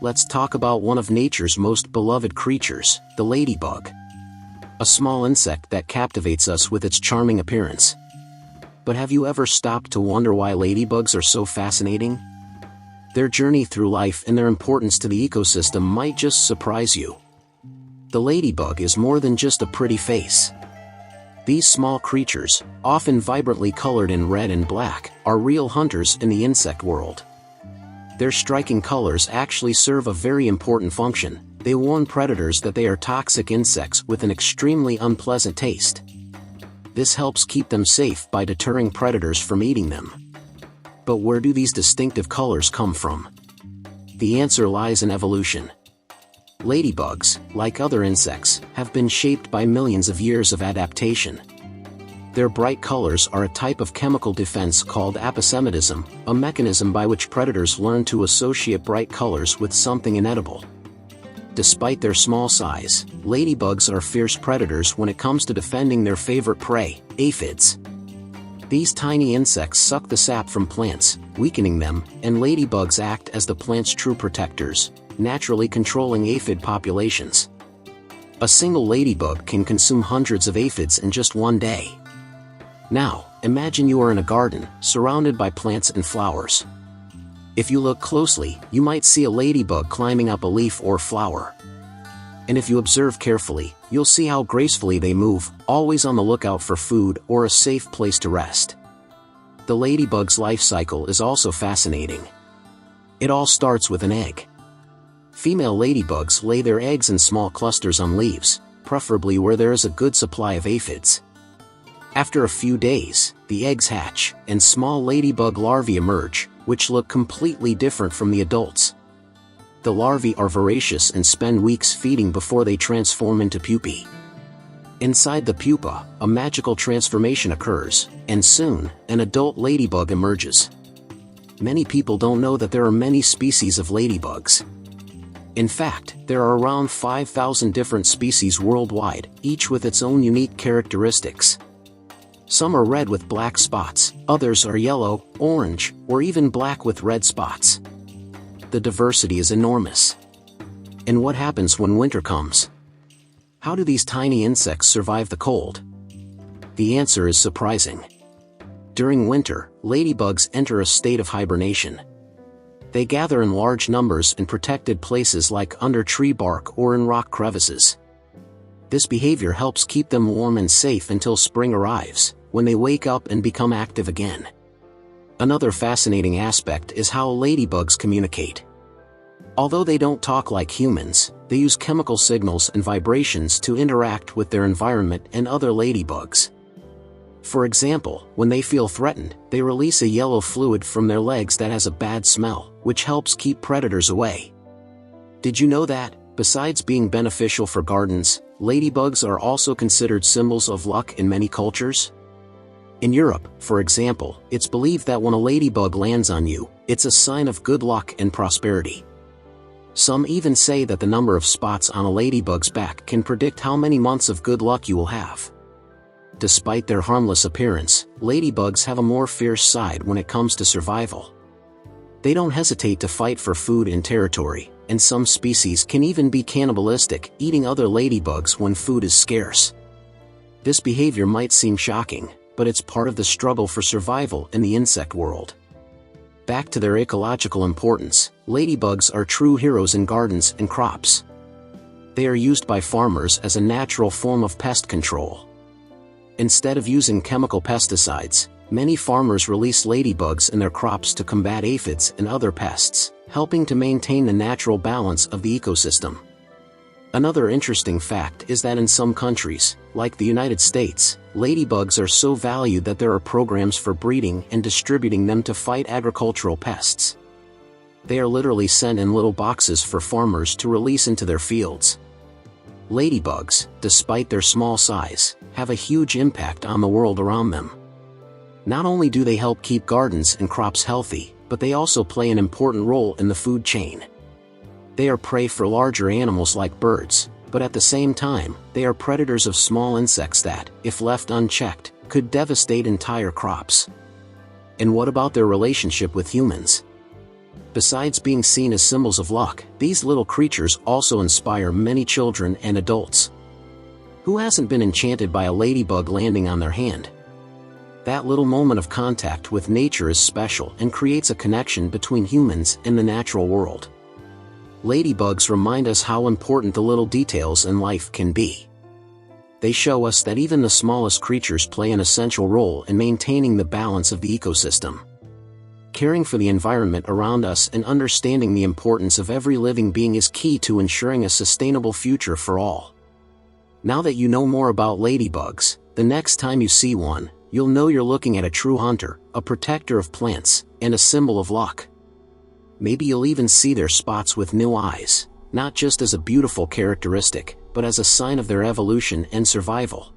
let's talk about one of nature's most beloved creatures, the ladybug. A small insect that captivates us with its charming appearance. But have you ever stopped to wonder why ladybugs are so fascinating? Their journey through life and their importance to the ecosystem might just surprise you. The ladybug is more than just a pretty face. These small creatures, often vibrantly colored in red and black, are real hunters in the insect world. Their striking colors actually serve a very important function. They warn predators that they are toxic insects with an extremely unpleasant taste. This helps keep them safe by deterring predators from eating them. But where do these distinctive colors come from? The answer lies in evolution. Ladybugs, like other insects, have been shaped by millions of years of adaptation. Their bright colors are a type of chemical defense called aposematism, a mechanism by which predators learn to associate bright colors with something inedible. Despite their small size, ladybugs are fierce predators when it comes to defending their favorite prey, aphids. These tiny insects suck the sap from plants, weakening them, and ladybugs act as the plant's true protectors, naturally controlling aphid populations. A single ladybug can consume hundreds of aphids in just one day. Now, imagine you are in a garden, surrounded by plants and flowers. If you look closely, you might see a ladybug climbing up a leaf or flower. And if you observe carefully, you'll see how gracefully they move, always on the lookout for food or a safe place to rest. The ladybug's life cycle is also fascinating. It all starts with an egg. Female ladybugs lay their eggs in small clusters on leaves, preferably where there is a good supply of aphids. After a few days, the eggs hatch, and small ladybug larvae emerge, which look completely different from the adults. The larvae are voracious and spend weeks feeding before they transform into pupae. Inside the pupa, a magical transformation occurs, and soon, an adult ladybug emerges. Many people don't know that there are many species of ladybugs. In fact, there are around 5,000 different species worldwide, each with its own unique characteristics. Some are red with black spots, others are yellow, orange, or even black with red spots. The diversity is enormous. And what happens when winter comes? How do these tiny insects survive the cold? The answer is surprising. During winter, ladybugs enter a state of hibernation. They gather in large numbers in protected places like under tree bark or in rock crevices. This behavior helps keep them warm and safe until spring arrives, when they wake up and become active again. Another fascinating aspect is how ladybugs communicate. Although they don't talk like humans, they use chemical signals and vibrations to interact with their environment and other ladybugs. For example, when they feel threatened, they release a yellow fluid from their legs that has a bad smell, which helps keep predators away. Did you know that, besides being beneficial for gardens, ladybugs are also considered symbols of luck in many cultures? In Europe, for example, it's believed that when a ladybug lands on you, it's a sign of good luck and prosperity. Some even say that the number of spots on a ladybug's back can predict how many months of good luck you will have. Despite their harmless appearance, ladybugs have a more fierce side when it comes to survival. They don't hesitate to fight for food and territory, and some species can even be cannibalistic, eating other ladybugs when food is scarce. This behavior might seem shocking, but it's part of the struggle for survival in the insect world. Back to their ecological importance, ladybugs are true heroes in gardens and crops. They are used by farmers as a natural form of pest control. Instead of using chemical pesticides, many farmers release ladybugs in their crops to combat aphids and other pests, helping to maintain the natural balance of the ecosystem. Another interesting fact is that in some countries, like the United States, ladybugs are so valued that there are programs for breeding and distributing them to fight agricultural pests. They are literally sent in little boxes for farmers to release into their fields. Ladybugs, despite their small size, have a huge impact on the world around them. Not only do they help keep gardens and crops healthy, but they also play an important role in the food chain. They are prey for larger animals like birds, but at the same time, they are predators of small insects that, if left unchecked, could devastate entire crops. And what about their relationship with humans? Besides being seen as symbols of luck, these little creatures also inspire many children and adults. Who hasn't been enchanted by a ladybug landing on their hand? That little moment of contact with nature is special and creates a connection between humans and the natural world. Ladybugs remind us how important the little details in life can be. They show us that even the smallest creatures play an essential role in maintaining the balance of the ecosystem. Caring for the environment around us and understanding the importance of every living being is key to ensuring a sustainable future for all. Now that you know more about ladybugs, the next time you see one, you'll know you're looking at a true hunter, a protector of plants, and a symbol of luck. Maybe you'll even see their spots with new eyes, not just as a beautiful characteristic, but as a sign of their evolution and survival.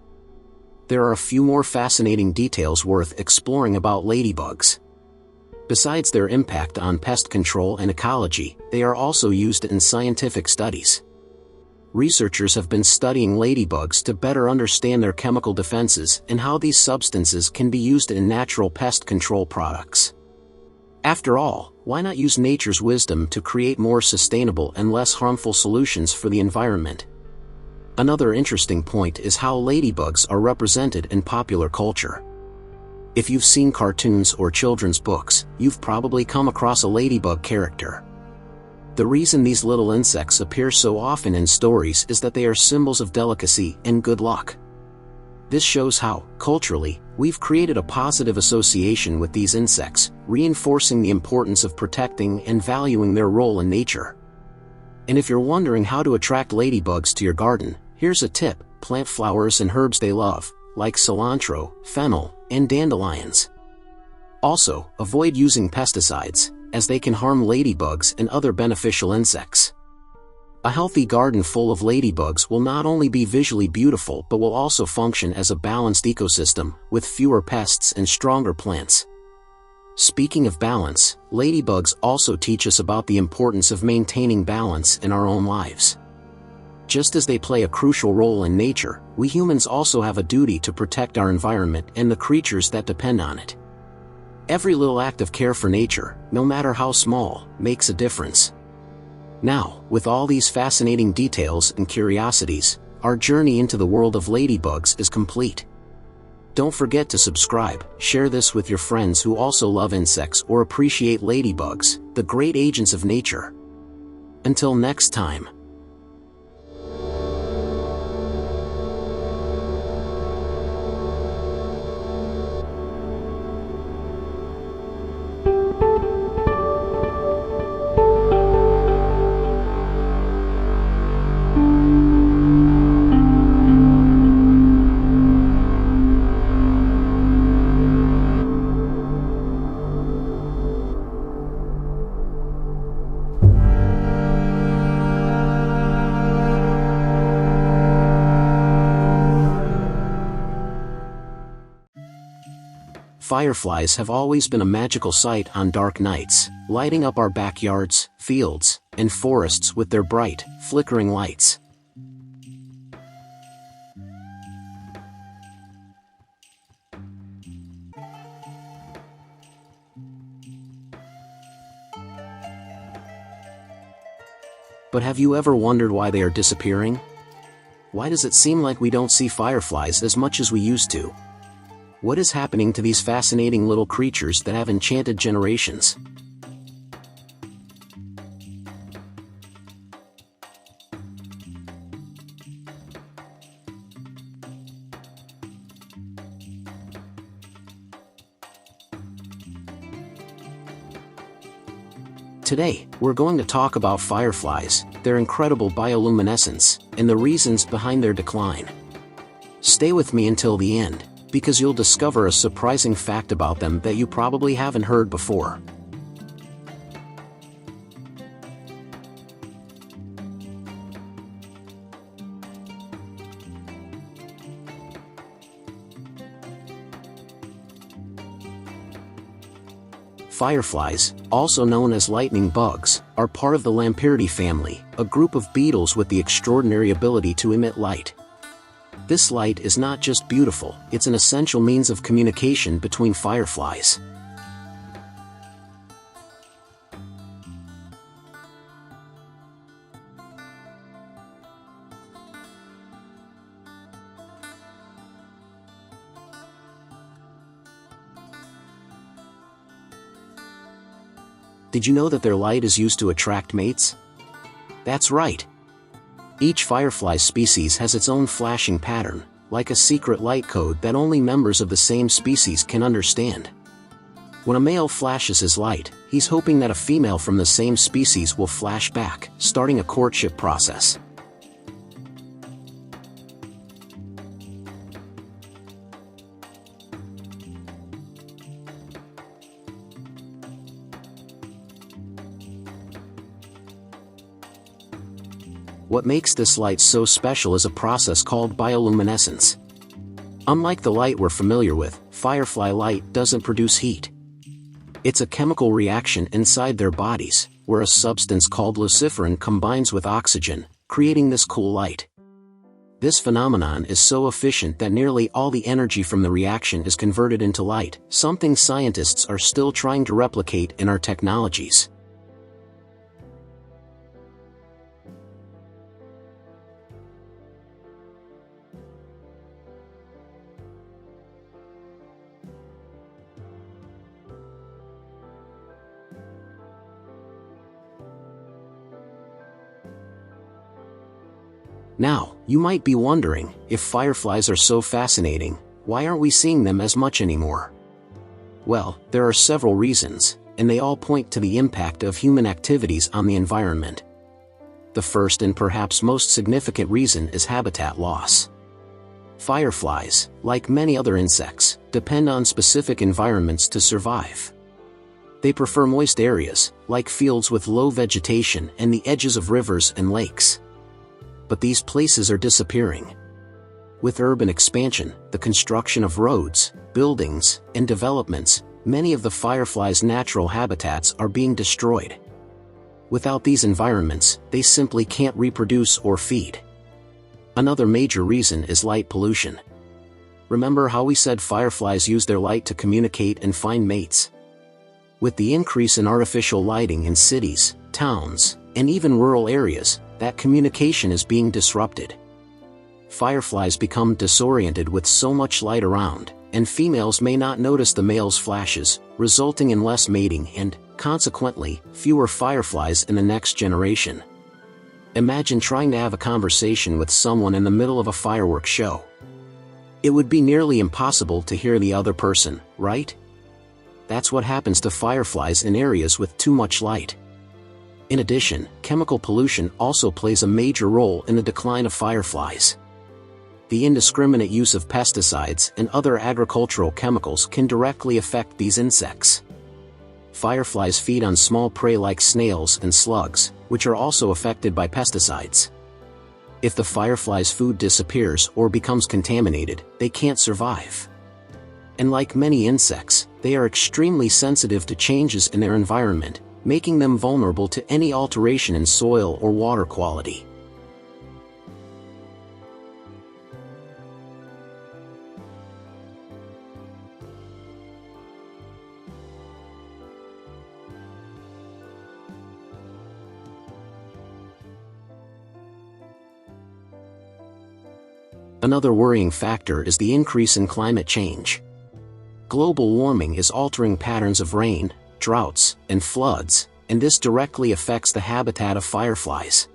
There are a few more fascinating details worth exploring about ladybugs. Besides their impact on pest control and ecology, they are also used in scientific studies. Researchers have been studying ladybugs to better understand their chemical defenses and how these substances can be used in natural pest control products. After all, why not use nature's wisdom to create more sustainable and less harmful solutions for the environment? Another interesting point is how ladybugs are represented in popular culture. If you've seen cartoons or children's books, you've probably come across a ladybug character. The reason these little insects appear so often in stories is that they are symbols of delicacy and good luck. This shows how, culturally, we've created a positive association with these insects, reinforcing the importance of protecting and valuing their role in nature. And if you're wondering how to attract ladybugs to your garden, here's a tip: plant flowers and herbs they love, like cilantro, fennel, and dandelions. Also, avoid using pesticides, as they can harm ladybugs and other beneficial insects. A healthy garden full of ladybugs will not only be visually beautiful but will also function as a balanced ecosystem, with fewer pests and stronger plants. Speaking of balance, ladybugs also teach us about the importance of maintaining balance in our own lives. Just as they play a crucial role in nature, we humans also have a duty to protect our environment and the creatures that depend on it. Every little act of care for nature, no matter how small, makes a difference. Now, with all these fascinating details and curiosities, our journey into the world of ladybugs is complete. Don't forget to subscribe, share this with your friends who also love insects or appreciate ladybugs, the great agents of nature. Until next time. Fireflies have always been a magical sight on dark nights, lighting up our backyards, fields, and forests with their bright, flickering lights. But have you ever wondered why they are disappearing? Why does it seem like we don't see fireflies as much as we used to? What is happening to these fascinating little creatures that have enchanted generations? Today, we're going to talk about fireflies, their incredible bioluminescence, and the reasons behind their decline. Stay with me until the end, because you'll discover a surprising fact about them that you probably haven't heard before. Fireflies, also known as lightning bugs, are part of the Lampartidae family, a group of beetles with the extraordinary ability to emit light. This light is not just beautiful, it's an essential means of communication between fireflies. Did you know that their light is used to attract mates? That's right. Each firefly species has its own flashing pattern, like a secret light code that only members of the same species can understand. When a male flashes his light, he's hoping that a female from the same species will flash back, starting a courtship process. What makes this light so special is a process called bioluminescence. Unlike the light we're familiar with, firefly light doesn't produce heat. It's a chemical reaction inside their bodies, where a substance called luciferin combines with oxygen, creating this cool light. This phenomenon is so efficient that nearly all the energy from the reaction is converted into light, something scientists are still trying to replicate in our technologies. Now, you might be wondering, if fireflies are so fascinating, why aren't we seeing them as much anymore? Well, there are several reasons, and they all point to the impact of human activities on the environment. The first and perhaps most significant reason is habitat loss. Fireflies, like many other insects, depend on specific environments to survive. They prefer moist areas, like fields with low vegetation and the edges of rivers and lakes. But these places are disappearing. With urban expansion, the construction of roads, buildings, and developments, many of the fireflies' natural habitats are being destroyed. Without these environments, they simply can't reproduce or feed. Another major reason is light pollution. Remember how we said fireflies use their light to communicate and find mates? With the increase in artificial lighting in cities, towns, and even rural areas, that communication is being disrupted. Fireflies become disoriented with so much light around, and females may not notice the male's flashes, resulting in less mating and, consequently, fewer fireflies in the next generation. Imagine trying to have a conversation with someone in the middle of a fireworks show. It would be nearly impossible to hear the other person, right? That's what happens to fireflies in areas with too much light. In addition, chemical pollution also plays a major role in the decline of fireflies. The indiscriminate use of pesticides and other agricultural chemicals can directly affect these insects. Fireflies feed on small prey like snails and slugs, which are also affected by pesticides. If the firefly's food disappears or becomes contaminated, they can't survive. And like many insects, they are extremely sensitive to changes in their environment, making them vulnerable to any alteration in soil or water quality. Another worrying factor is the increase in climate change. Global warming is altering patterns of rain, droughts, and floods, and this directly affects the habitat of fireflies.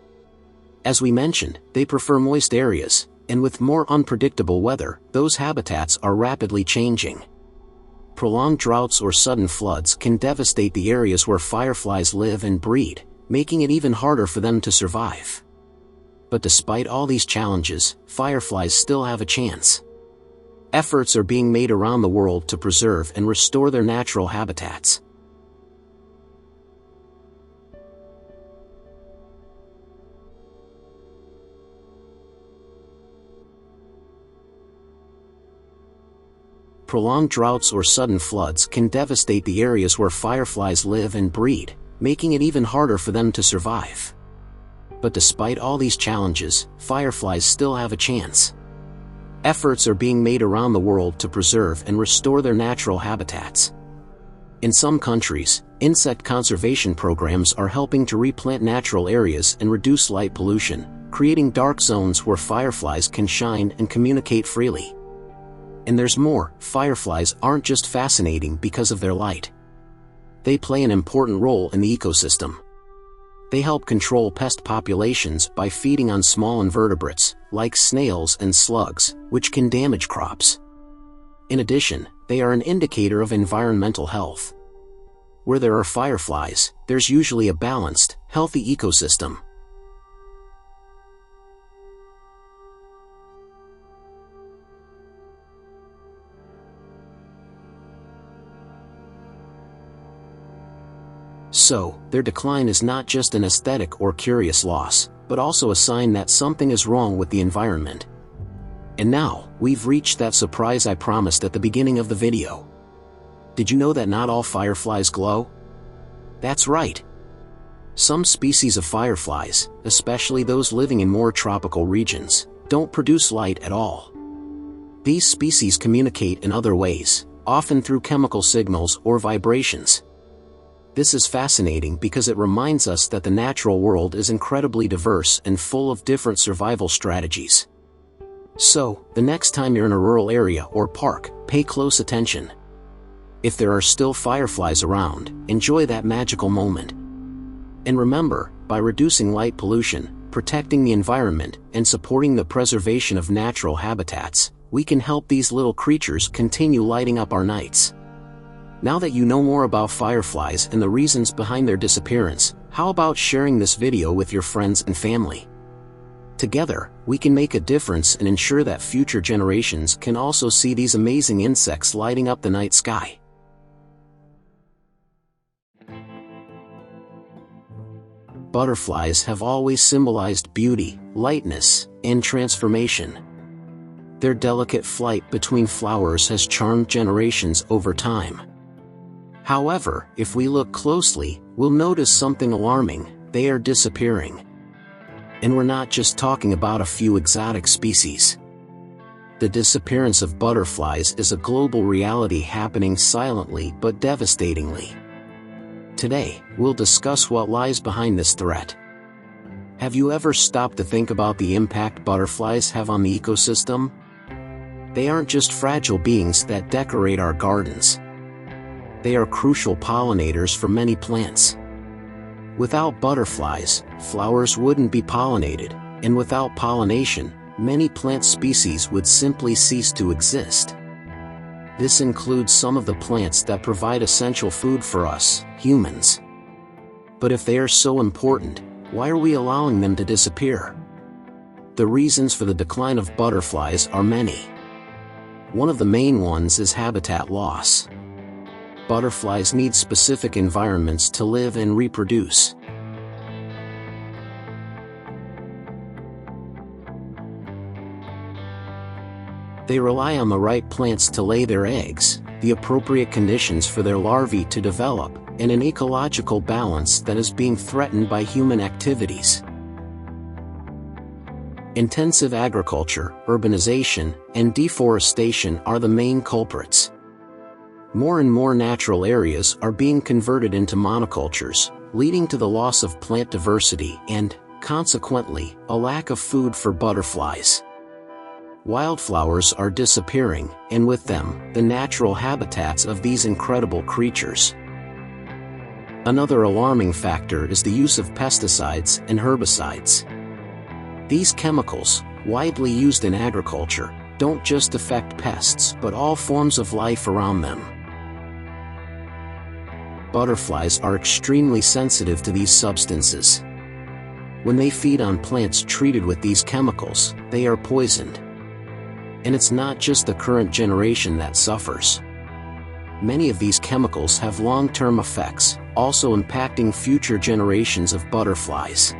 As we mentioned, they prefer moist areas, and with more unpredictable weather, those habitats are rapidly changing. Prolonged droughts or sudden floods can devastate the areas where fireflies live and breed, making it even harder for them to survive. But despite all these challenges, fireflies still have a chance. Efforts are being made around the world to preserve and restore their natural habitats. Prolonged droughts or sudden floods can devastate the areas where fireflies live and breed, making it even harder for them to survive. But despite all these challenges, fireflies still have a chance. Efforts are being made around the world to preserve and restore their natural habitats. In some countries, insect conservation programs are helping to replant natural areas and reduce light pollution, creating dark zones where fireflies can shine and communicate freely. And there's more, fireflies aren't just fascinating because of their light. they play an important role in the ecosystem. They help control pest populations by feeding on small invertebrates, like snails and slugs, which can damage crops. In addition, they are an indicator of environmental health. Where there are fireflies, there's usually a balanced, healthy ecosystem. So, their decline is not just an aesthetic or curious loss, but also a sign that something is wrong with the environment. And now, we've reached that surprise I promised at the beginning of the video. Did you know that not all fireflies glow? That's right. Some species of fireflies, especially those living in more tropical regions, don't produce light at all. These species communicate in other ways, often through chemical signals or vibrations. This is fascinating because it reminds us that the natural world is incredibly diverse and full of different survival strategies. So, the next time you're in a rural area or park, pay close attention. If there are still fireflies around, enjoy that magical moment. And remember, by reducing light pollution, protecting the environment, and supporting the preservation of natural habitats, we can help these little creatures continue lighting up our nights. Now that you know more about fireflies and the reasons behind their disappearance, how about sharing this video with your friends and family? Together, we can make a difference and ensure that future generations can also see these amazing insects lighting up the night sky. Butterflies have always symbolized beauty, lightness, and transformation. Their delicate flight between flowers has charmed generations over time. However, if we look closely, we'll notice something alarming: they are disappearing. And we're not just talking about a few exotic species. The disappearance of butterflies is a global reality happening silently but devastatingly. Today, we'll discuss what lies behind this threat. Have you ever stopped to think about the impact butterflies have on the ecosystem? They aren't just fragile beings that decorate our gardens. They are crucial pollinators for many plants. Without butterflies, flowers wouldn't be pollinated, and without pollination, many plant species would simply cease to exist. This includes some of the plants that provide essential food for us, humans. But if they are so important, why are we allowing them to disappear? The reasons for the decline of butterflies are many. One of the main ones is habitat loss. Butterflies need specific environments to live and reproduce. They rely on the right plants to lay their eggs, the appropriate conditions for their larvae to develop, and an ecological balance that is being threatened by human activities. Intensive agriculture, urbanization, and deforestation are the main culprits. More and more natural areas are being converted into monocultures, leading to the loss of plant diversity and, consequently, a lack of food for butterflies. Wildflowers are disappearing, and with them, the natural habitats of these incredible creatures. Another alarming factor is the use of pesticides and herbicides. These chemicals, widely used in agriculture, don't just affect pests but all forms of life around them. Butterflies are extremely sensitive to these substances. When they feed on plants treated with these chemicals, they are poisoned. And it's not just the current generation that suffers. Many of these chemicals have long-term effects, also impacting future generations of butterflies.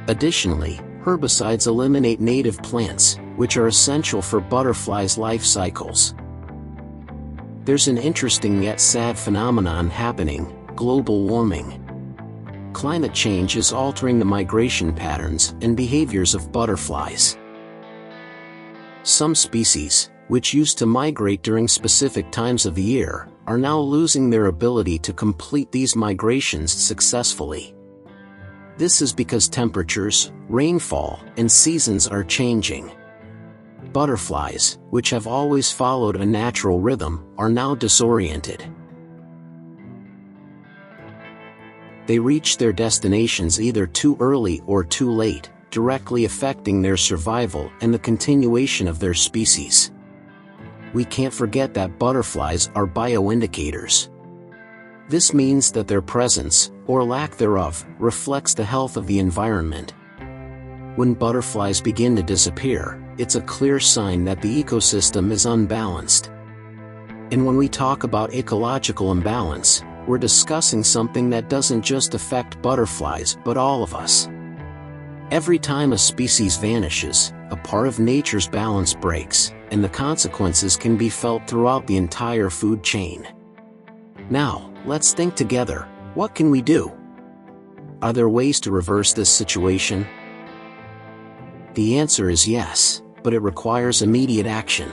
Additionally, herbicides eliminate native plants, which are essential for butterflies' life cycles. There's an interesting yet sad phenomenon happening: global warming. Climate change is altering the migration patterns and behaviors of butterflies. Some species, which used to migrate during specific times of the year, are now losing their ability to complete these migrations successfully. This is because temperatures, rainfall, and seasons are changing. Butterflies, which have always followed a natural rhythm, are now disoriented. They reach their destinations either too early or too late, directly affecting their survival and the continuation of their species. We can't forget that butterflies are bioindicators. This means that their presence, or lack thereof, reflects the health of the environment. When butterflies begin to disappear, it's a clear sign that the ecosystem is unbalanced. And when we talk about ecological imbalance, we're discussing something that doesn't just affect butterflies but all of us. Every time a species vanishes, a part of nature's balance breaks, and the consequences can be felt throughout the entire food chain. Now, let's think together. What can we do? Are there ways to reverse this situation? The answer is yes, but it requires immediate action.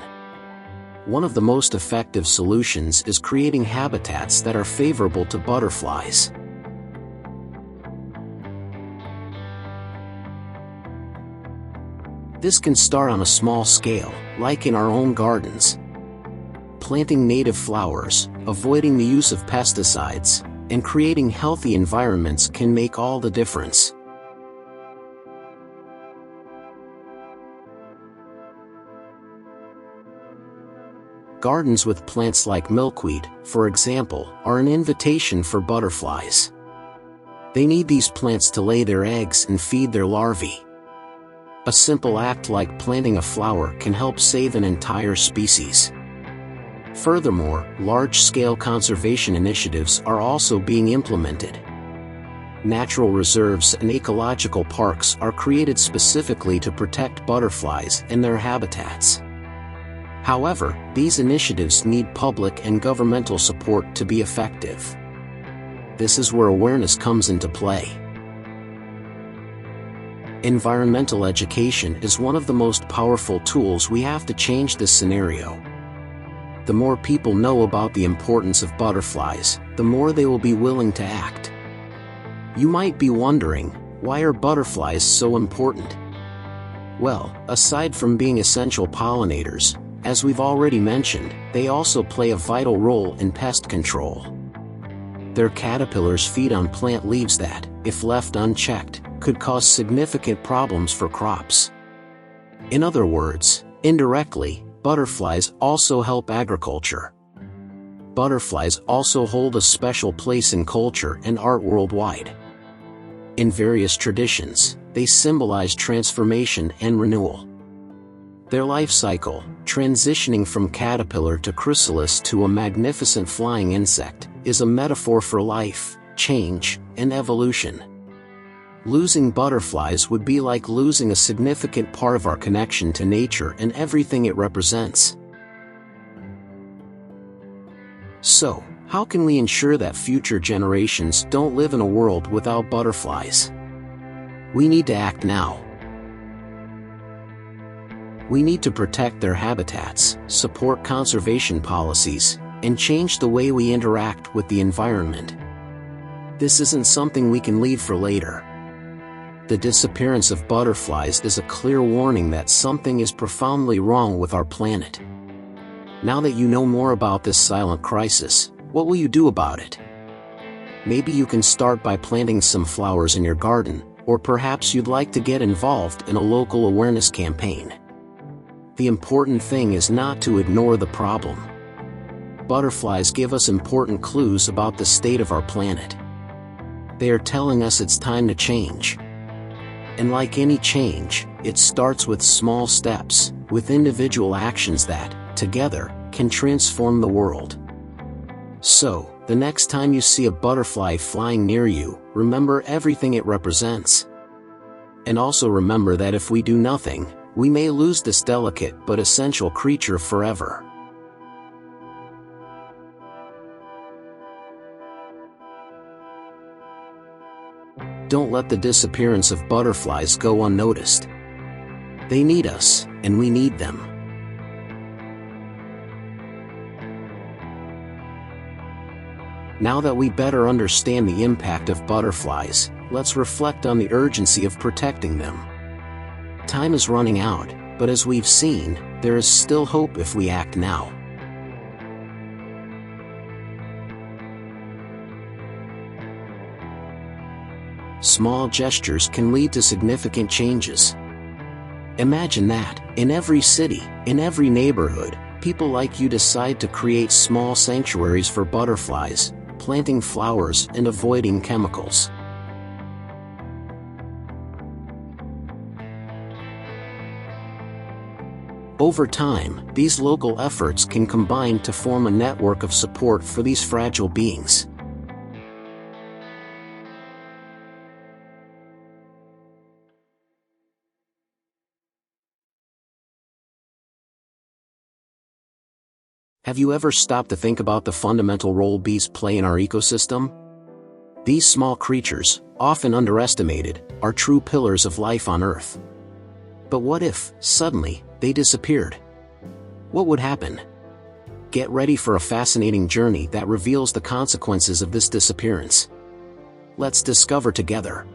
One of the most effective solutions is creating habitats that are favorable to butterflies. This can start on a small scale, like in our own gardens. Planting native flowers, avoiding the use of pesticides, and creating healthy environments can make all the difference. Gardens with plants like milkweed, for example, are an invitation for butterflies. They need these plants to lay their eggs and feed their larvae. A simple act like planting a flower can help save an entire species. Furthermore, large-scale conservation initiatives are also being implemented. Natural reserves and ecological parks are created specifically to protect butterflies and their habitats. However, these initiatives need public and governmental support to be effective. This is where awareness comes into play. Environmental education is one of the most powerful tools we have to change this scenario. The more people know about the importance of butterflies, the more they will be willing to act. You might be wondering, why are butterflies so important? Well, aside from being essential pollinators, as we've already mentioned, they also play a vital role in pest control. Their caterpillars feed on plant leaves that, if left unchecked, could cause significant problems for crops. In other words, indirectly, butterflies also help agriculture. Butterflies also hold a special place in culture and art worldwide. In various traditions, they symbolize transformation and renewal. Their life cycle, transitioning from caterpillar to chrysalis to a magnificent flying insect, is a metaphor for life, change, and evolution. Losing butterflies would be like losing a significant part of our connection to nature and everything it represents. So, how can we ensure that future generations don't live in a world without butterflies? We need to act now. We need to protect their habitats, support conservation policies, and change the way we interact with the environment. This isn't something we can leave for later. The disappearance of butterflies is a clear warning that something is profoundly wrong with our planet. Now that you know more about this silent crisis, what will you do about it? Maybe you can start by planting some flowers in your garden, or perhaps you'd like to get involved in a local awareness campaign. The important thing is not to ignore the problem. Butterflies give us important clues about the state of our planet. They are telling us it's time to change. And like any change, it starts with small steps, with individual actions that, together, can transform the world. So, the next time you see a butterfly flying near you, remember everything it represents. And also remember that if we do nothing, we may lose this delicate but essential creature forever. Don't let the disappearance of butterflies go unnoticed. They need us, and we need them. Now that we better understand the impact of butterflies, let's reflect on the urgency of protecting them. Time is running out, but as we've seen, there is still hope if we act now. Small gestures can lead to significant changes. Imagine that, in every city, in every neighborhood, people like you decide to create small sanctuaries for butterflies, planting flowers and avoiding chemicals. Over time, these local efforts can combine to form a network of support for these fragile beings. Have you ever stopped to think about the fundamental role bees play in our ecosystem? These small creatures, often underestimated, are true pillars of life on Earth. But what if, suddenly, they disappeared? What would happen? Get ready for a fascinating journey that reveals the consequences of this disappearance. Let's discover together.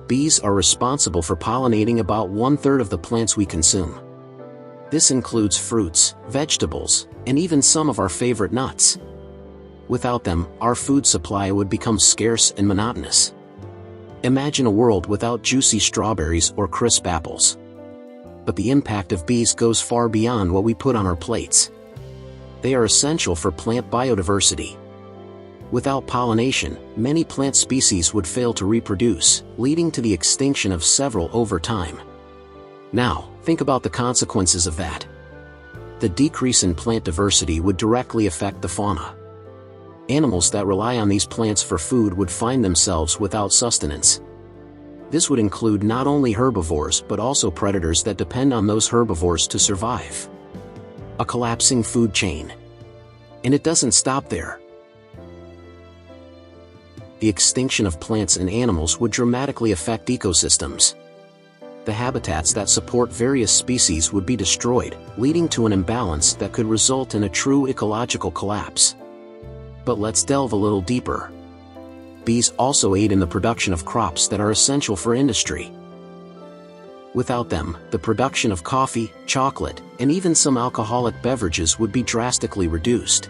Bees are responsible for pollinating about 1/3 of the plants we consume. This includes fruits, vegetables, and even some of our favorite nuts. Without them, our food supply would become scarce and monotonous. Imagine a world without juicy strawberries or crisp apples. But the impact of bees goes far beyond what we put on our plates. They are essential for plant biodiversity. Without pollination, many plant species would fail to reproduce, leading to the extinction of several over time. Now, think about the consequences of that. The decrease in plant diversity would directly affect the fauna. Animals that rely on these plants for food would find themselves without sustenance. This would include not only herbivores but also predators that depend on those herbivores to survive. A collapsing food chain. And it doesn't stop there. The extinction of plants and animals would dramatically affect ecosystems. The habitats that support various species would be destroyed, leading to an imbalance that could result in a true ecological collapse. But let's delve a little deeper. Bees also aid in the production of crops that are essential for industry. Without them, the production of coffee, chocolate, and even some alcoholic beverages would be drastically reduced.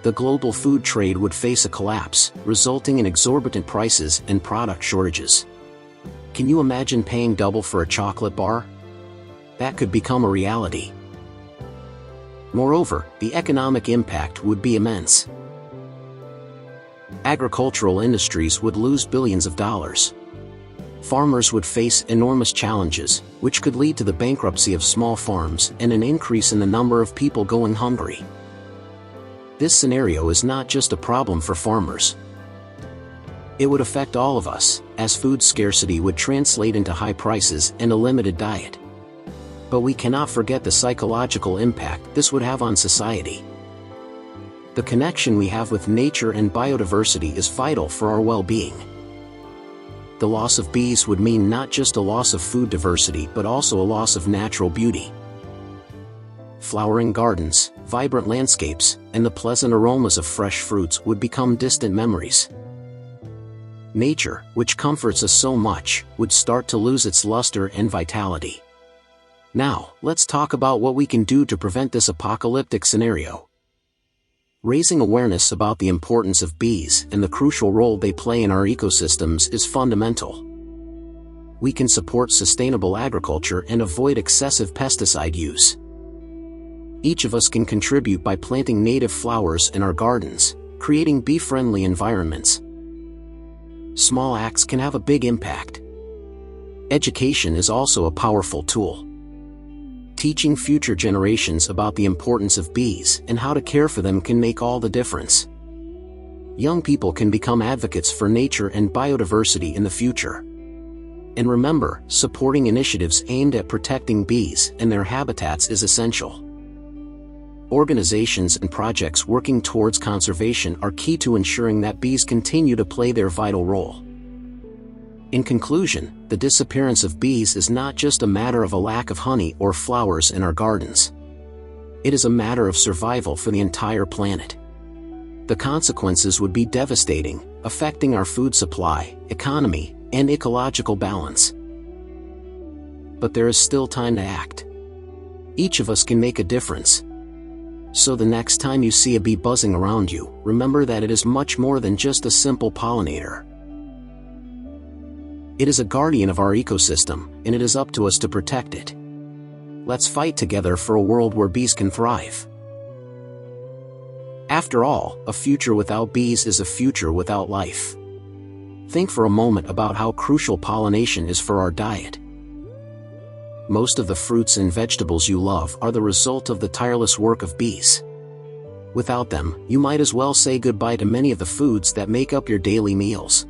The global food trade would face a collapse, resulting in exorbitant prices and product shortages. Can you imagine paying double for a chocolate bar? That could become a reality. Moreover, the economic impact would be immense. Agricultural industries would lose billions of dollars. Farmers would face enormous challenges, which could lead to the bankruptcy of small farms and an increase in the number of people going hungry. This scenario is not just a problem for farmers. It would affect all of us, as food scarcity would translate into high prices and a limited diet. But we cannot forget the psychological impact this would have on society. The connection we have with nature and biodiversity is vital for our well-being. The loss of bees would mean not just a loss of food diversity but also a loss of natural beauty. Flowering gardens, vibrant landscapes, and the pleasant aromas of fresh fruits would become distant memories. Nature, which comforts us so much, would start to lose its luster and vitality. Now, let's talk about what we can do to prevent this apocalyptic scenario. Raising awareness about the importance of bees and the crucial role they play in our ecosystems is fundamental. We can support sustainable agriculture and avoid excessive pesticide use. Each of us can contribute by planting native flowers in our gardens, creating bee-friendly environments. Small acts can have a big impact. Education is also a powerful tool. Teaching future generations about the importance of bees and how to care for them can make all the difference. Young people can become advocates for nature and biodiversity in the future. And remember, supporting initiatives aimed at protecting bees and their habitats is essential. Organizations and projects working towards conservation are key to ensuring that bees continue to play their vital role. In conclusion, the disappearance of bees is not just a matter of a lack of honey or flowers in our gardens. It is a matter of survival for the entire planet. The consequences would be devastating, affecting our food supply, economy, and ecological balance. But there is still time to act. Each of us can make a difference. So the next time you see a bee buzzing around you, remember that it is much more than just a simple pollinator. It is a guardian of our ecosystem, and it is up to us to protect it. Let's fight together for a world where bees can thrive. After all, a future without bees is a future without life. Think for a moment about how crucial pollination is for our diet. Most of the fruits and vegetables you love are the result of the tireless work of bees. Without them, you might as well say goodbye to many of the foods that make up your daily meals.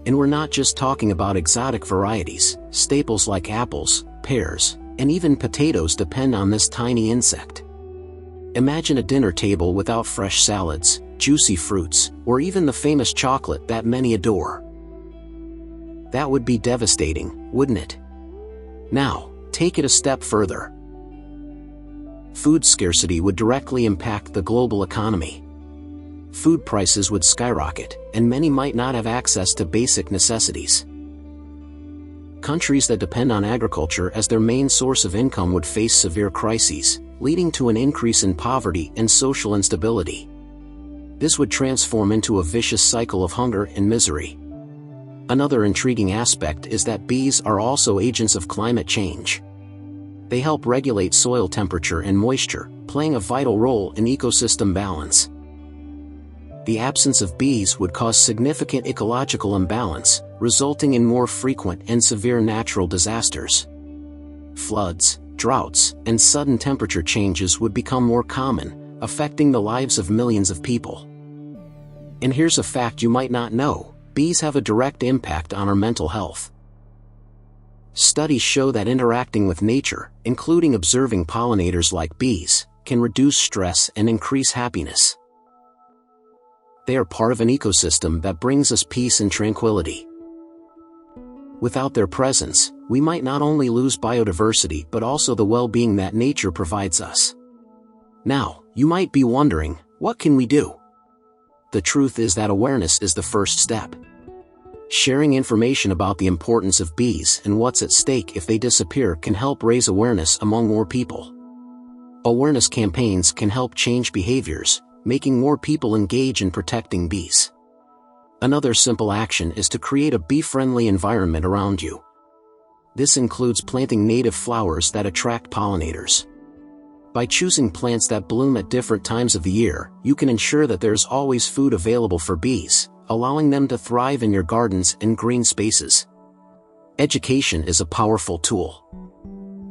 And we're not just talking about exotic varieties. Staples like apples, pears, and even potatoes depend on this tiny insect. Imagine a dinner table without fresh salads, juicy fruits, or even the famous chocolate that many adore. That would be devastating, wouldn't it? Now, take it a step further. Food scarcity would directly impact the global economy. Food prices would skyrocket, and many might not have access to basic necessities. Countries that depend on agriculture as their main source of income would face severe crises, leading to an increase in poverty and social instability. This would transform into a vicious cycle of hunger and misery. Another intriguing aspect is that bees are also agents of climate change. They help regulate soil temperature and moisture, playing a vital role in ecosystem balance. The absence of bees would cause significant ecological imbalance, resulting in more frequent and severe natural disasters. Floods, droughts, and sudden temperature changes would become more common, affecting the lives of millions of people. And here's a fact you might not know: bees have a direct impact on our mental health. Studies show that interacting with nature, including observing pollinators like bees, can reduce stress and increase happiness. They are part of an ecosystem that brings us peace and tranquility. Without their presence, we might not only lose biodiversity but also the well-being that nature provides us. Now, you might be wondering, what can we do? The truth is that awareness is the first step. Sharing information about the importance of bees and what's at stake if they disappear can help raise awareness among more people. Awareness campaigns can help change behaviors, making more people engage in protecting bees. Another simple action is to create a bee-friendly environment around you. This includes planting native flowers that attract pollinators. By choosing plants that bloom at different times of the year, you can ensure that there's always food available for bees, allowing them to thrive in your gardens and green spaces. Education is a powerful tool.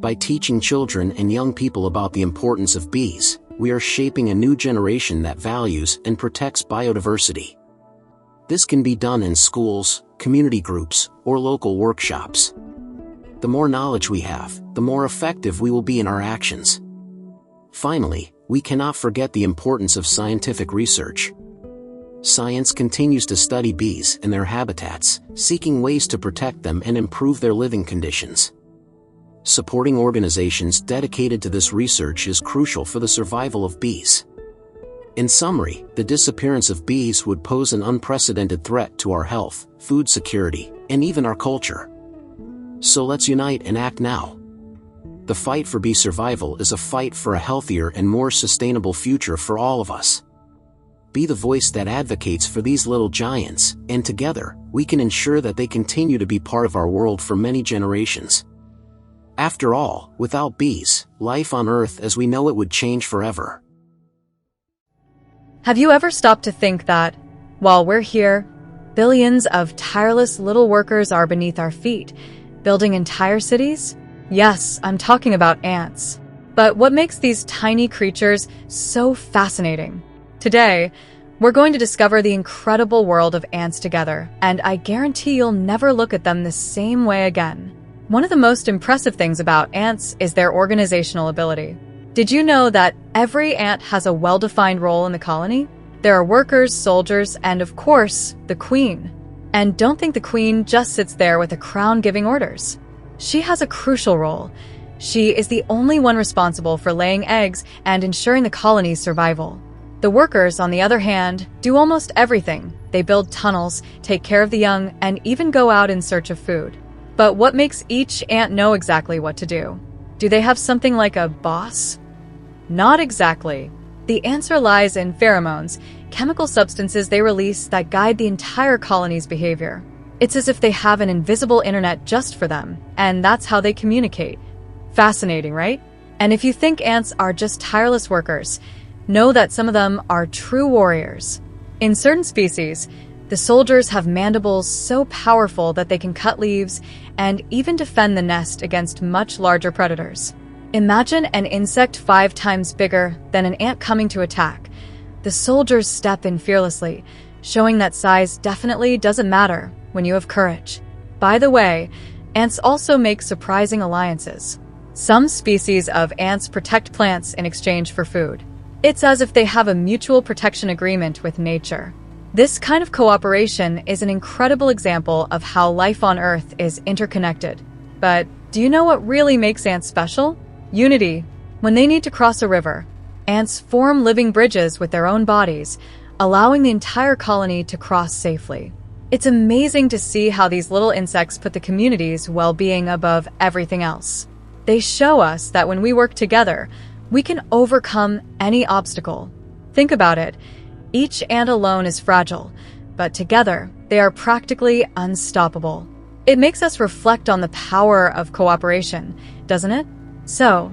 By teaching children and young people about the importance of bees, we are shaping a new generation that values and protects biodiversity. This can be done in schools, community groups, or local workshops. The more knowledge we have, the more effective we will be in our actions. Finally, we cannot forget the importance of scientific research. Science continues to study bees and their habitats, seeking ways to protect them and improve their living conditions. Supporting organizations dedicated to this research is crucial for the survival of bees. In summary, the disappearance of bees would pose an unprecedented threat to our health, food security, and even our culture. So let's unite and act now. The fight for bee survival is a fight for a healthier and more sustainable future for all of us. Be the voice that advocates for these little giants, and together, we can ensure that they continue to be part of our world for many generations. After all, without bees, life on Earth as we know it would change forever. Have you ever stopped to think that, while we're here, billions of tireless little workers are beneath our feet, building entire cities? Yes, I'm talking about ants. But what makes these tiny creatures so fascinating? Today, we're going to discover the incredible world of ants together, and I guarantee you'll never look at them the same way again. One of the most impressive things about ants is their organizational ability. Did you know that every ant has a well-defined role in the colony? There are workers, soldiers, and of course, the queen. And don't think the queen just sits there with a crown giving orders. She has a crucial role. She is the only one responsible for laying eggs and ensuring the colony's survival. The workers, on the other hand, do almost everything. They build tunnels, take care of the young, and even go out in search of food. But what makes each ant know exactly what to do? Do they have something like a boss? Not exactly. The answer lies in pheromones, chemical substances they release that guide the entire colony's behavior. It's as if they have an invisible internet just for them, and that's how they communicate. Fascinating, right? And if you think ants are just tireless workers, know that some of them are true warriors. In certain species, the soldiers have mandibles so powerful that they can cut leaves and even defend the nest against much larger predators. Imagine an insect 5 times bigger than an ant coming to attack. The soldiers step in fearlessly, showing that size definitely doesn't matter when you have courage. By the way, ants also make surprising alliances. Some species of ants protect plants in exchange for food. It's as if they have a mutual protection agreement with nature. This kind of cooperation is an incredible example of how life on Earth is interconnected. But do you know what really makes ants special? Unity. When they need to cross a river, ants form living bridges with their own bodies, allowing the entire colony to cross safely. It's amazing to see how these little insects put the community's well-being above everything else. They show us that when we work together, we can overcome any obstacle. Think about it. Each ant alone is fragile, but together, they are practically unstoppable. It makes us reflect on the power of cooperation, doesn't it? So,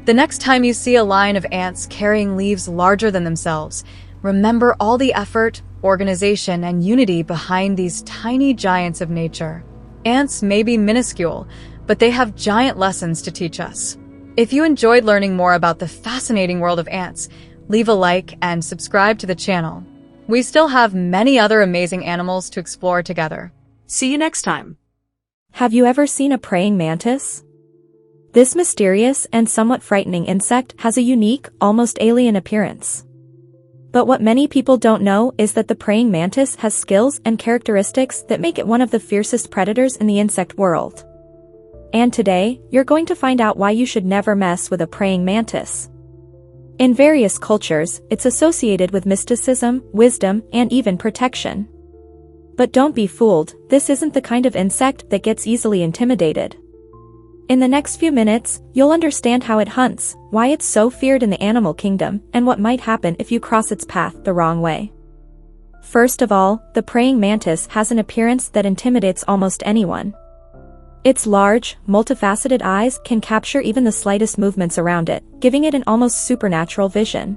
the next time you see a line of ants carrying leaves larger than themselves, remember all the effort, organization, and unity behind these tiny giants of nature. Ants may be minuscule, but they have giant lessons to teach us. If you enjoyed learning more about the fascinating world of ants, leave a like and subscribe to the channel. We still have many other amazing animals to explore together. See you next time. Have you ever seen a praying mantis? This mysterious and somewhat frightening insect has a unique, almost alien appearance. But what many people don't know is that the praying mantis has skills and characteristics that make it one of the fiercest predators in the insect world. And today, you're going to find out why you should never mess with a praying mantis. In various cultures, it's associated with mysticism, wisdom, and even protection. But don't be fooled, this isn't the kind of insect that gets easily intimidated. In the next few minutes, you'll understand how it hunts, why it's so feared in the animal kingdom, and what might happen if you cross its path the wrong way. First of all, the praying mantis has an appearance that intimidates almost anyone. Its large, multifaceted eyes can capture even the slightest movements around it, giving it an almost supernatural vision.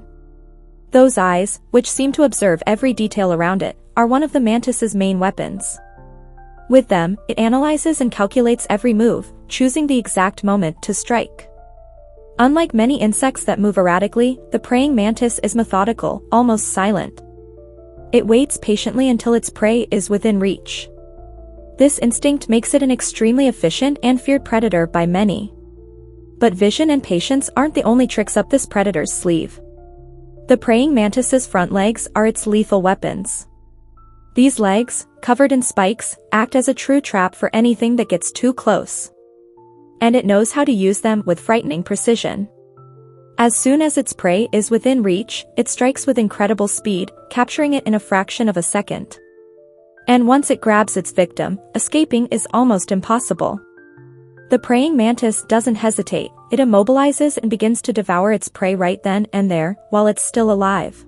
Those eyes, which seem to observe every detail around it, are one of the mantis's main weapons. With them, it analyzes and calculates every move, choosing the exact moment to strike. Unlike many insects that move erratically, the praying mantis is methodical, almost silent. It waits patiently until its prey is within reach. This instinct makes it an extremely efficient and feared predator by many. But vision and patience aren't the only tricks up this predator's sleeve. The praying mantis's front legs are its lethal weapons. These legs, covered in spikes, act as a true trap for anything that gets too close. And it knows how to use them with frightening precision. As soon as its prey is within reach, it strikes with incredible speed, capturing it in a fraction of a second. And once it grabs its victim, escaping is almost impossible. The praying mantis doesn't hesitate, it immobilizes and begins to devour its prey right then and there, while it's still alive.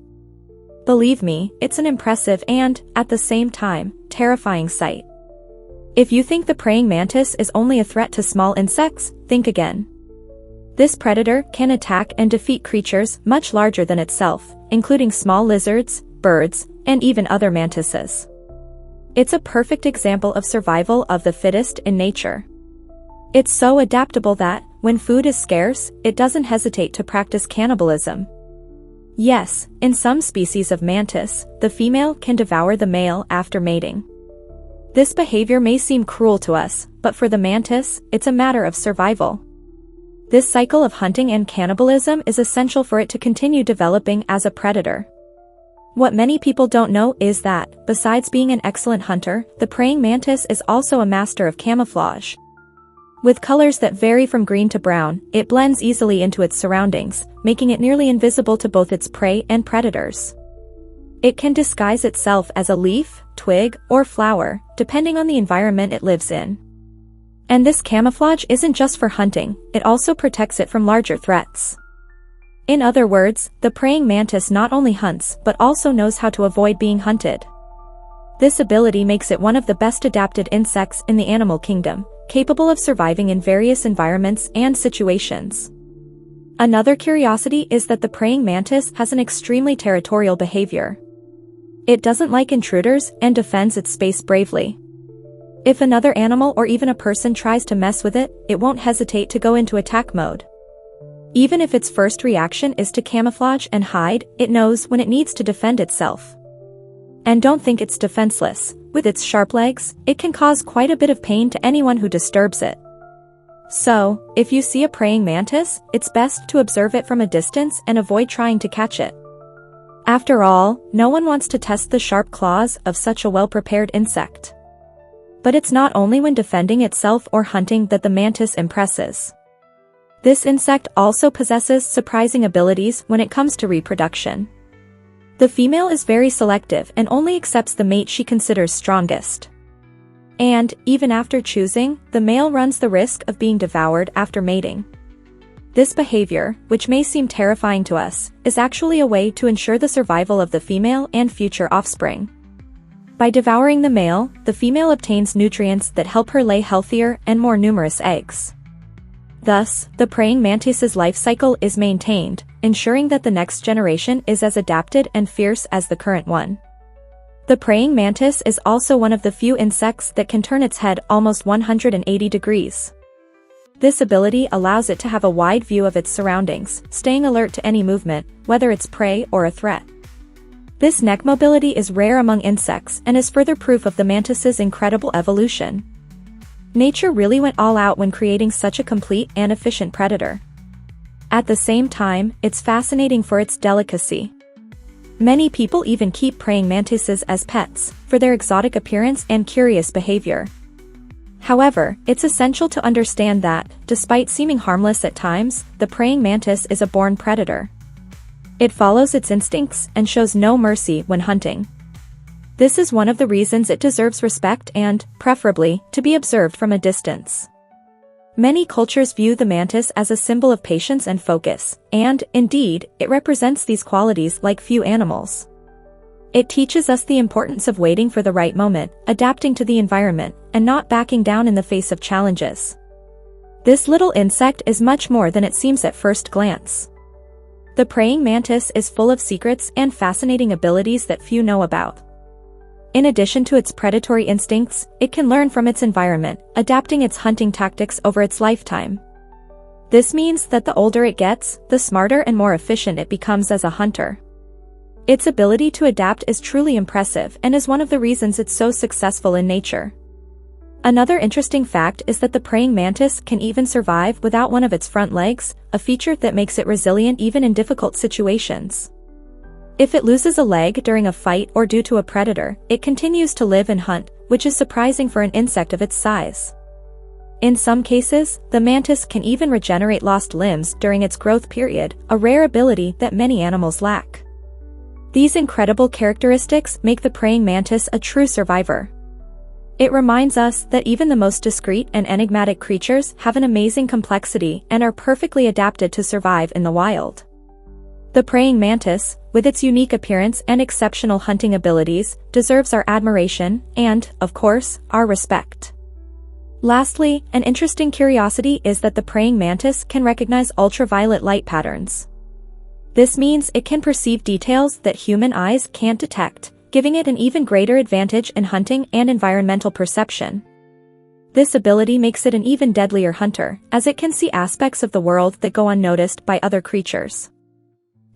Believe me, it's an impressive and, at the same time, terrifying sight. If you think the praying mantis is only a threat to small insects, think again. This predator can attack and defeat creatures much larger than itself, including small lizards, birds, and even other mantises. It's a perfect example of survival of the fittest in nature. It's so adaptable that, when food is scarce, it doesn't hesitate to practice cannibalism. Yes, in some species of mantis, the female can devour the male after mating. This behavior may seem cruel to us, but for the mantis, it's a matter of survival. This cycle of hunting and cannibalism is essential for it to continue developing as a predator. What many people don't know is that, besides being an excellent hunter, the praying mantis is also a master of camouflage. With colors that vary from green to brown, it blends easily into its surroundings, making it nearly invisible to both its prey and predators. It can disguise itself as a leaf, twig, or flower, depending on the environment it lives in. And this camouflage isn't just for hunting, it also protects it from larger threats. In other words, the praying mantis not only hunts but also knows how to avoid being hunted. This ability makes it one of the best adapted insects in the animal kingdom, capable of surviving in various environments and situations. Another curiosity is that the praying mantis has an extremely territorial behavior. It doesn't like intruders and defends its space bravely. If another animal or even a person tries to mess with it, it won't hesitate to go into attack mode. Even if its first reaction is to camouflage and hide, it knows when it needs to defend itself. And don't think it's defenseless. With its sharp legs, it can cause quite a bit of pain to anyone who disturbs it. So, if you see a praying mantis, it's best to observe it from a distance and avoid trying to catch it. After all, no one wants to test the sharp claws of such a well-prepared insect. But it's not only when defending itself or hunting that the mantis impresses. This insect also possesses surprising abilities when it comes to reproduction. The female is very selective and only accepts the mate she considers strongest. And, even after choosing, the male runs the risk of being devoured after mating. This behavior, which may seem terrifying to us, is actually a way to ensure the survival of the female and future offspring. By devouring the male, the female obtains nutrients that help her lay healthier and more numerous eggs. Thus, the praying mantis's life cycle is maintained, ensuring that the next generation is as adapted and fierce as the current one. The praying mantis is also one of the few insects that can turn its head almost 180 degrees. This ability allows it to have a wide view of its surroundings, staying alert to any movement, whether it's prey or a threat. This neck mobility is rare among insects and is further proof of the mantis's incredible evolution. Nature really went all out when creating such a complete and efficient predator. At the same time, it's fascinating for its delicacy. Many people even keep praying mantises as pets, for their exotic appearance and curious behavior. However, it's essential to understand that, despite seeming harmless at times, the praying mantis is a born predator. It follows its instincts and shows no mercy when hunting. This is one of the reasons it deserves respect and, preferably, to be observed from a distance. Many cultures view the mantis as a symbol of patience and focus, and, indeed, it represents these qualities like few animals. It teaches us the importance of waiting for the right moment, adapting to the environment, and not backing down in the face of challenges. This little insect is much more than it seems at first glance. The praying mantis is full of secrets and fascinating abilities that few know about. In addition to its predatory instincts, it can learn from its environment, adapting its hunting tactics over its lifetime. This means that the older it gets, the smarter and more efficient it becomes as a hunter. Its ability to adapt is truly impressive and is one of the reasons it's so successful in nature. Another interesting fact is that the praying mantis can even survive without one of its front legs, a feature that makes it resilient even in difficult situations. If it loses a leg during a fight or due to a predator, it continues to live and hunt, which is surprising for an insect of its size. In some cases, the mantis can even regenerate lost limbs during its growth period, a rare ability that many animals lack. These incredible characteristics make the praying mantis a true survivor. It reminds us that even the most discreet and enigmatic creatures have an amazing complexity and are perfectly adapted to survive in the wild. The praying mantis, with its unique appearance and exceptional hunting abilities, deserves our admiration and, of course, our respect. Lastly, an interesting curiosity is that the praying mantis can recognize ultraviolet light patterns. This means it can perceive details that human eyes can't detect, giving it an even greater advantage in hunting and environmental perception. This ability makes it an even deadlier hunter, as it can see aspects of the world that go unnoticed by other creatures.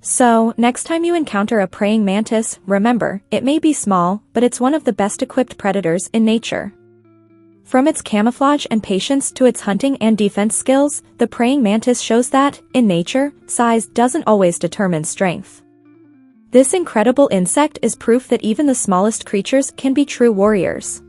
So, next time you encounter a praying mantis, remember, it may be small, but it's one of the best equipped predators in nature. From its camouflage and patience to its hunting and defense skills, the praying mantis shows that, in nature, size doesn't always determine strength. This incredible insect is proof that even the smallest creatures can be true warriors.